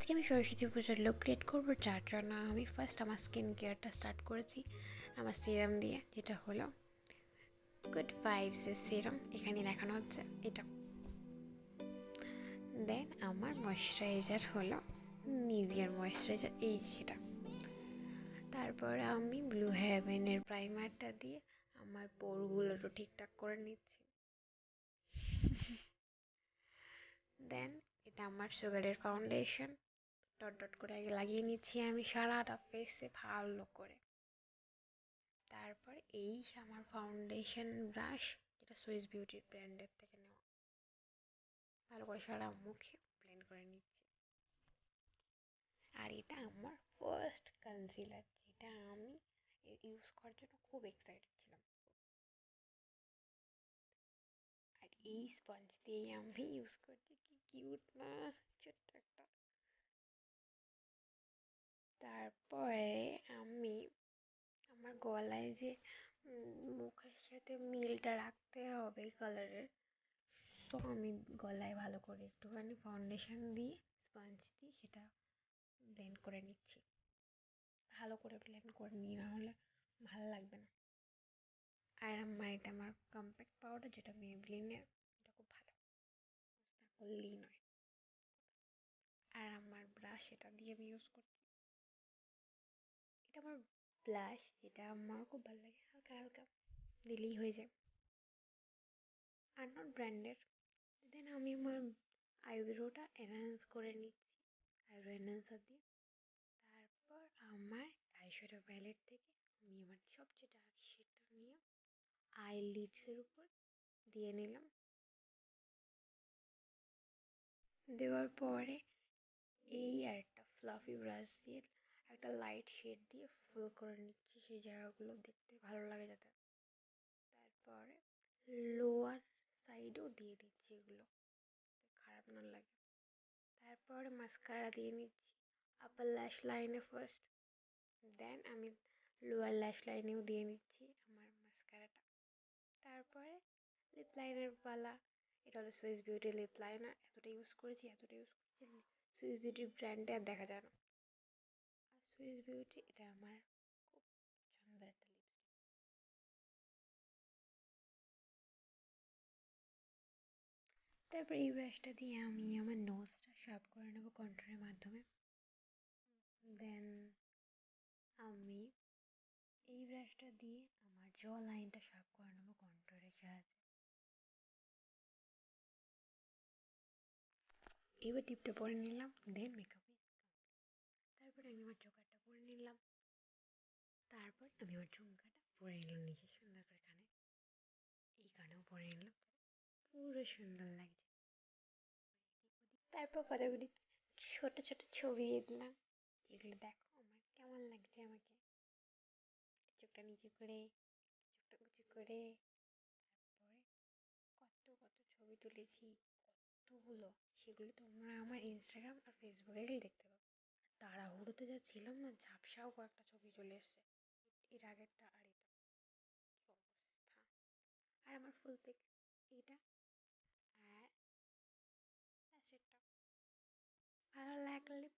আজকে আমি সরস্বতী পুজোর লুক ক্রিয়েট করবো, যার জন্য আমি ফার্স্ট আমার স্কিন কেয়ারটা স্টার্ট করেছি আমার সিরাম দিয়ে, যেটা হলো গুড ভাইবসের সিরাম। এখানে দেখানো হচ্ছে এটা। দেন আমার ময়শ্চারাইজার হলো নিভিয়ার ময়শ্চারাইজার, এই যেটা। তারপর আমি ব্লু হেভেনের প্রাইমারটা দিয়ে আমার পোরগুলোরও ঠিকঠাক করে নিচ্ছি। দেন এটা আমার সুগারের ফাউন্ডেশন, ডট ডট করে আগে লাগিয়ে নিচ্ছি আমি সারাটা ফেসে ভালো করে। তারপর এই আমার ফাউন্ডেশন ব্রাশ, যেটা সুইস বিউটির ব্র্যান্ডের থেকে নেওয়া, ভালো করে সারা মুখে ব্লেন্ড করে নিচ্ছি। আর এটা আমার ফার্স্ট কনসিলার, যেটা আমি ইউজ করার জন্য খুব এক্সাইটেড ছিলাম। আর এই স্পঞ্জ দিয়েই আমি ইউজ করছি, কি কিউট না, ছোট্ট একটা। তারপরে আমি আমার গলায় যে মুখের সাথে মিলটা রাখতে হবে কালারের, তো আমি গলায় ভালো করে একটুখানি ফাউন্ডেশন দিয়ে স্পঞ্জ দিয়ে সেটা ব্লেন্ড করে নিচ্ছি। ভালো করে ব্লেন্ড করে নিই, না হলে ভালো লাগবে না। আর আমার এটা আমার কম্প্যাক্ট পাউডার, যেটা মেবলিনের, এটা খুব ভালো, করলেই নয়। আর আমার ব্রাশ, এটা দিয়ে আমি ইউজ করছি, এটা আমার ব্লাশ, যেটা আমার খুব ভালো লাগে, হালকা হালকা দিলেই হয়ে যায়, আর নট ব্র্যান্ডের। দেন আমি আমার আইব্রোটা এনহ্যান্স করে নিচ্ছি আইব্রো এনহ্যান্সার দিয়ে। তারপর আমার আইশ্যাডো প্যালেট থেকে আমি আমার সবচেয়ে ডার্ক শেডটা নিয়ে আইলিডসের উপর দিয়ে নিলাম। দেওয়ার পরে এই আর একটা ফ্লাফি ব্রাশ দিয়ে একটা লাইট শেড দিয়ে ফুল করে নিচ্ছি সেই জায়গাগুলো দেখতে ভালো লাগে যাতে। তারপরে লোয়ার সাইডেও দিয়ে দিচ্ছি, এগুলো খারাপ না লাগে। তারপরে মাস্কারা দিয়ে নিচ্ছি আপার ল্যাশ লাইনে ফার্স্ট, দেন আমি লোয়ার ল্যাশ লাইনেও দিয়ে নিচ্ছি আমার মাস্কারাটা। তারপরে লিপ লাইনের পালা। এটা হলো সুইস বিউটি লিপ লাইনার, এতটা ইউজ করেছি, সুইস বিউটির ব্র্যান্ডে আর দেখা যায় না। আর সুইস বিউটি এটা আমার খুব সুন্দর একটা লিপস্টিক। তারপর এই ব্রাশটা দিয়ে আমি আমার নোজটা শার্প করে নেবো কন্ট্রোলের মাধ্যমে। দেন আমি এই ব্রাশটা দিয়ে আমার জ লাইনটা শার্প করে নেবো কন্ট্রোলের সাহায্যে। এবার টিপটা পরে নিলাম, দেন মেকআপ। তারপরে আমি আমার চোকারটা পরে নিলাম। তারপর আমি আমার ঝুমকাটা পরে নিলাম নিচে সুন্দর করে কানে, এই কানেও পরে নিলাম, পুরো সুন্দর লাগছে। তারপর কতগুলি ছোট ছোট ছবি দিয়ে দিলাম, এগুলো দেখো আমার কেমন লাগছে আমাকে। চোখটা নিচু করে, চোখটা উঁচু করে, তারপরে কত কত ছবি তুলেছি, কতগুলো, সেগুলো তোমরা আমার ইনস্টাগ্রাম আর ফেসবুকে গেলে দেখতে পাবো। তাড়াহুড়োতে যা ছিলাম না, ঝাপসাও কয়েকটা ছবি চলে এসছে, এর আগেরটা আর এটা, কি অবস্থা। আর আমার ফুল পিক এইটা, আর সেটা ভালো লাগলে